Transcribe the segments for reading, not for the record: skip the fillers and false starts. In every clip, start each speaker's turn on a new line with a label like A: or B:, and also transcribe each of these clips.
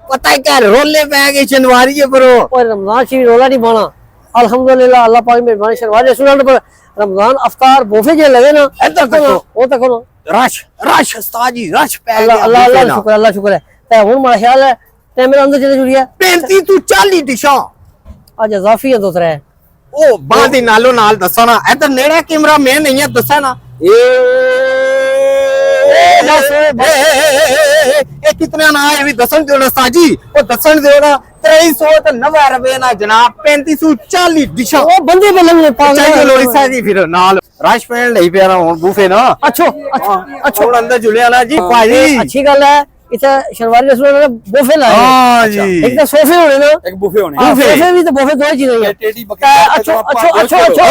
A: पता है क्या रोले पे गए शनिवारी है ब्रो।
B: और रमजान शरीफ रोला नहीं पाना अल्हम्दुलिल्लाह अल्लाह पाक में मेहरबानी शनिवार रेस्टोरेंट पर रमजान अफ्तार बोफे जे लगे ना
A: इधर देखो
B: वो तक ना
A: रश रश उस्ताद जी रश पे
B: अल्लाह अल्लाह अल्लाह शुक्र है ते हुन मेरा ख्याल है ते मेरे अंदर चले जुड़िया
A: 35 तू 40 डिशा
B: आज इजाफी है दूसरा है
A: ओ बादी नालो नाल दसा ना इधर नेड़ा कैमरा मैं नहीं है दसा ना ए कितना ना है भी दसन देना साजी ओ दसन देना 390 रुपए ना जनाब 3540 डिशा
B: वो बंदे पे लगने पागल
A: चाहिए लोरी साजी फिर नाल राश पैन नहीं पे रहा हूं बूफे ना
B: अच्छो अच्छो
A: और अंदर जुलिया ना जी भाई
B: अच्छी गल है इथे शनिवारी रेस्टोरेंट में बोफे लाए
A: हां जी
B: एक तो सोफे होने ना
C: एक बुफे होने
B: बोफे भी तो बोफे दो ही चीजें हैं
C: टेडी बकरा
B: अच्छो अच्छो अच्छो अच्छो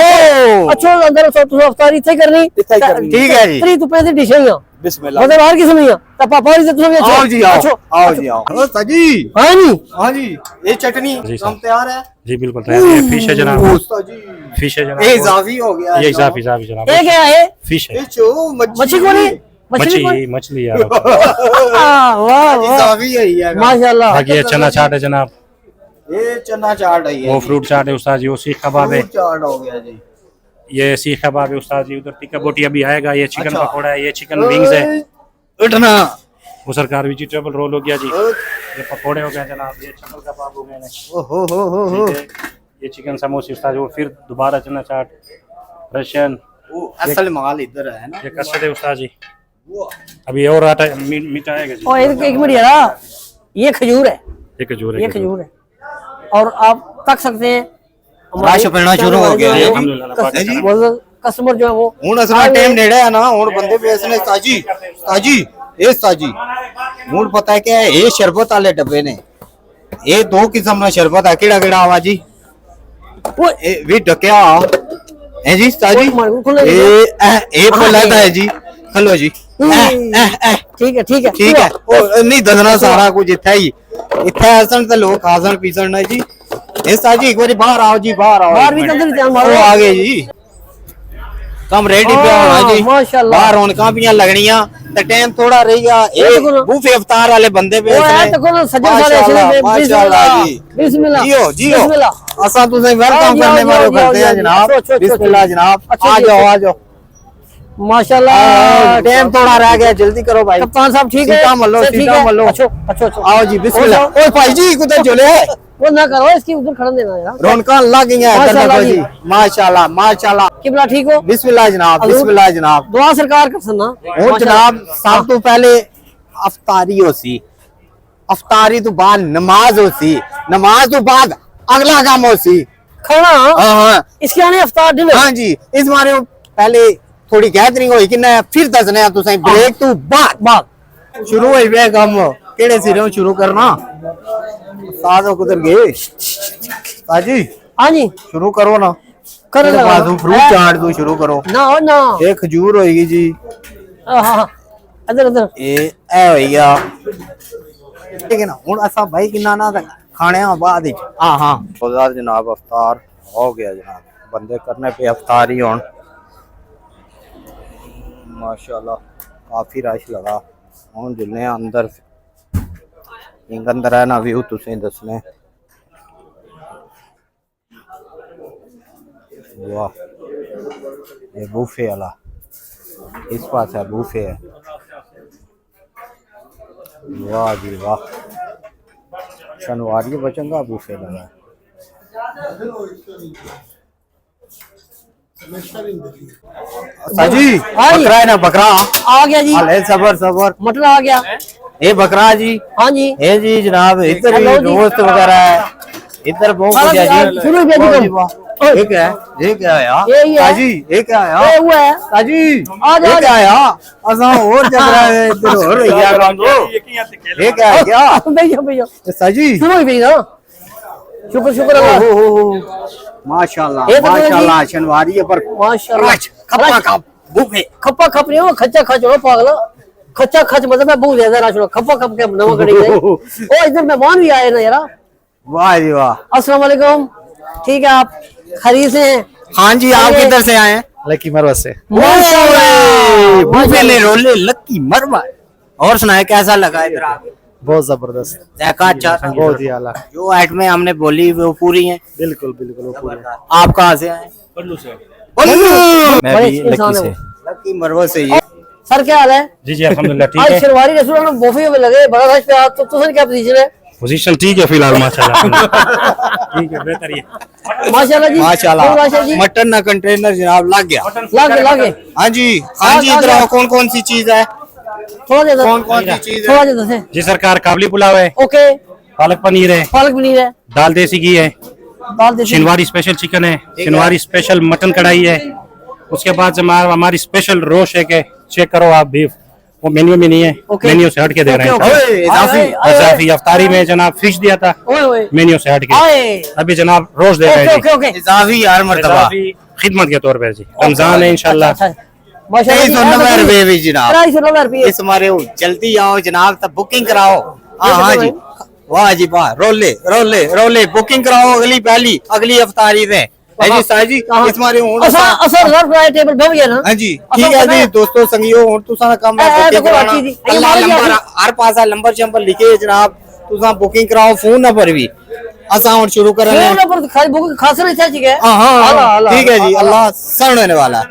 B: अच्छो अंदर तो अफ्तारी थे करनी
A: ठीक है जी
B: 3 तो 35 डिशें हैं
C: बिस्मिल्लाह
B: मतलब बाहर किस्म है तो पापा से तुम अच्छो
A: आओ जी आओ जी आओ ओ साजी
B: हां जी
A: हां जी ये चटनी हम तैयार है
D: जी बिल्कुल तैयार है। फिश है जनाब,
A: साजी
D: फिश है जनाब,
A: ये इजाफी हो गया
D: ये इजाफी जनाब,
B: ये क्या है
D: फिश है,
A: ये चो
B: मच्छी कौन है
D: मछली यार।
B: वाह वाह
A: इजाफी है ये
B: माशाल्लाह
D: बाकी ये चना चाट है जनाब,
A: ये चना चाट है
D: वो फ्रूट चाट है उस्ताद जी, वो सीख कबाब है,
A: चाट हो गया जी
D: ये सीख कबाब है उस्ताद जी, उधर टिक्का बोटी अभी आएगा, ये चिकन पकौड़ा है, ये चिकन विंग्स है,
A: उठना
D: वो सरकार वेजिटेबल रोल हो गया जी, ये पकौड़े हो गए जनाब, ये चपल कबाब हो गए,
A: ओहो
D: ठीक है, ये चिकन समोसे उस्ताद जी, वो फिर दोबारा चना चाट रशियन,
A: असल माल इधर है ना
D: ये कस्टर्ड है उस्ताद जी, अभी और आटा मीठा आएगा जी,
B: और एक मिनट यार ये खजूर है
D: ये खजूर
B: ये
D: है,
B: खजूर है और आप तक सकते हैं
A: राश पड़ना शुरू हो गया है
D: अल्हम्दुलिल्लाह।
B: कस्टमर जो है वो
A: ਹੁਣ ਅਸਲਾ ਟਾਈਮ ਨੇੜੇ ਆ ਨਾ ਹੁਣ ਬੰਦੇ ਵੇਸਨੇ ਤਾਜੀ ਤਾਜੀ ਇਹ ਤਾਜੀ ਹੁਣ ਪਤਾ ਹੈ ਕਿ ਇਹ ਸ਼ਰਬਤ ਵਾਲੇ ਡੱਬੇ ਨੇ ਇਹ ਦੋ ਕਿਸਮ ਦਾ ਸ਼ਰਬਤ ਹੈ ਕਿਹੜਾ ਕਿਹੜਾ ਆਵਾ ਜੀ ਉਹ ਇਹ ਵੀ ਢਕਿਆ ਹੈ ਜੀ ਤਾਜੀ ਇਹ ਪਲਾਦਾ ਹੈ ਜੀ ਖਲੋ ਜੀ
B: ठीक है
A: ठीक है ਉਹ ਨਹੀਂ ਦਸਣਾ ਸਾਰਾ ਕੁਝ ਇੱਥੇ ਹੀ ਇੱਥੇ ਅਸਲ ਤੇ ਲੋਕ ਖਾਸਣ ਪੀਸਣ ਨੇ ਜੀ ਇਹ ਤਾਜੀ ਇੱਕ ਵਾਰੀ ਬਾਹਰ ਆਓ ਜੀ ਬਾਹਰ ਆਓ
B: बाहर भी अंदर ध्यान मारो
A: आ गए जी कम रेडी पे होना जी
B: माशाल्लाह
A: बाहर रौनकां पियां लगनियां ते टाइम थोड़ा रह गया ये बूफे इफ्तार वाले बंदे पे
B: वो है तो कौन सज्जन सारे
A: माशाल्लाह जी
B: बिस्मिल्लाह
A: जियो जियो असा तुझे वेलकम करने वाले करते हैं जनाब बिस्मिल्लाह जनाब आ जाओ
B: माशाल्लाह
A: टाइम थोड़ा रह गया जल्दी करो भाई
B: कप्तान साहब ठीक है
A: सीटा मल्लो
B: अच्छो अच्छो अच्छो
A: आओ जी बिस्मिल्लाह ओए भाई जी कुछ चले
B: वो ना करो इसकी उधर खड़ा देना यार
A: रौनकां लग गई हैं इधर देखो जी माशाल्लाह माशाल्लाह
B: किबला ठीक हो
A: बिस्मिल्लाह जनाब
B: दुआ सरकार कर सुनना
A: और जनाब सब तो पहले अफ्तारी होसी अफ्तारी तो बाद नमाज होसी नमाज तो बाद अगला काम होसी
B: खाना
A: हाँ
B: इसके आने अफ्तार डिनर
A: हाँ जी इस बारे पहले थोड़ी गैदरिंग होई कि ना फिर दसने तुसें ब्रेक तो बाद शुरू होई वे काम केड़े सिरों शुरू करना साथ कुदर गए साजी
B: हाँ जी
A: शुरू करो ना
B: कर लगा
A: फ्रूट चाट दो शुरू करो
B: ना और ना
A: ये खजूर होएगी जी
B: हाँ इधर इधर
A: ए होई गया ठीक है ना हुन असा भाई किन्ना ना खाने बाद हाँ हाँ जनाब अफ्तार हो गया जनाब बंदे करने पे अफ्तार ही होन माशाल्लाह काफी रश लगा हुन जुलने अंदर अंदर है ना व्यू तुसें दसने वाह ये बूफे वाला इस पास है बूफे है वाह जी वाह शनिवार बचंगा बूफे लगा जी बकरा है ना बकरा
B: आ गया जी
A: अरे सबर सबर
B: मटन आ गया
A: ये बकरा जी
B: हाँ जी
A: ये जी जनाब इधर भी दोस्त वगैरह है इधर बहुत कुछ है जी
B: शुरू भेजी तुम
A: ये क्या है ये क्या है यार
B: ये
A: काजी ये क्या है
B: ये
A: यार
B: हुआ है
A: काजी
B: आ
A: ये
B: जा
A: क्या है यार असा और चल रहा है इधर हो रही है काम को ये क्या है क्या
B: भैया भैया
A: साजी
B: शुरू ही भेजी ना शुक्र शुक्र अल्लाह
A: माशाल्लाह
B: ये तो
A: माशाल्लाह शनिवारी है पर
B: माशाल्लाह
A: खप्पा खप बूफे
B: खप्पा खप नहीं हो खच्चा खच हो पागल खच्चा खच मतलब मैं बहुत ज्यादा राशि खप्पा खप के नवा कड़ी गई ओ इधर मेहमान भी आए ना यार
A: वाह जी वाह
B: अस्सलाम वालेकुम ठीक है आप खरीद से हैं
A: हाँ जी आप किधर से आए हैं
C: लकी मरवा से
A: बूफे ले रोले लक्की मरवा और सुनाए कैसा लगा इधर आके
C: बहुत जबरदस्त,
A: जायका अच्छा था,
C: बहुत ही आला।
A: जो आइटमें हमने बोली वो पूरी हैं।
C: बिल्कुल बिल्कुल वो पूरी।
A: आप कहाँ से आए?
D: पल्लू से।
C: मैं
B: बड़े
C: भी
B: इंसान
C: लकी
B: है
C: से।
B: वो।
A: लकी मरवा से ये।
B: सर क्या हाल है?
D: जी जी अल्हम्दुलिल्लाह ठीक
B: आज
D: है।
B: शेरवानी रेस्टोरेंट में बॉफी में लगे बड़ा रश पे, तो तुझे क्या पोजीशन है?
D: पोजीशन ठीक है फिलहाल माशाल्लाह। ठीक है बेहतर ही है।
B: माशाल्लाह जी,
A: माशाल्लाह
B: जी,
A: मटन ना कंटेनर जनाब लग गया।
B: लागे
A: हाँ जी हाँ जी, इधर आओ, कौन कौन सी चीज है?
B: थोड़ा दे दो,
A: कौन कौन सी चीज
B: थोड़ा
A: है?
B: दे दो से।
D: जी सरकार काबली पुलाव है,
B: ओके,
D: पालक पनीर है,
B: पालक पनीर है,
D: दाल देसी घी है,
B: दाल देसी,
D: शिनवारी स्पेशल चिकन है, शिनवारी स्पेशल मटन कढ़ाई है। उसके बाद हमारी स्पेशल रो शेक है, चेक करो आप बीफ, वो मेन्यू में नहीं है,
B: ओके।
D: मेन्यू से हट के दे रहे हैं।
A: ओए, इजाफी।
D: इजाफी अफ्तारी में जनाब फिश दिया था,
B: ओए ओए
D: मेन्यू से हट के
B: आए,
D: अभी जनाब रोज दे रहे
B: ओके
D: हैं
B: ओके ओके,
A: इजाफी यार मर्तबा।
D: इजाफी खिदमत के तौर पर जी। रमजान है इंशाल्लाह।
B: अच्छा, अच्छा, माशाल्लाह जी,
A: 2390 रुपए भी जनाब।
B: 2390 रुपए।
A: इस हमारे जल्दी आओ जनाब, तब बुकिंग कराओ। हाँ हाँ जी, वाह जी वाह, रोले रोले रोले, बुकिंग कराओ अगली पहली अगली अफ्तारी में। है जी साहब जी, इस हमारे
B: असर रिजर्व कराए टेबल पे भैया ना।
A: हाँ जी ठीक है जी दोस्तों संगियो, हुण तुसां कम है बुकिंग
B: देखो
A: कराना।
B: अच्छी जी, ये
A: अल्लाह
B: हमारी
A: नंबर
B: अच्छी-
A: हर पासा नंबर शंबर लिखे जनाब, तुसां बुकिंग कराओ फोन नंबर भी। असां हुण शुरू करने।
B: फोन नंबर खाली बुक खास नहीं चाहिए।
A: हाँ हाँ
B: अल्लाह, अल्लाह,
A: ठीक है जी,
B: अल्लाह।
A: अल्लाह सुनने वाला।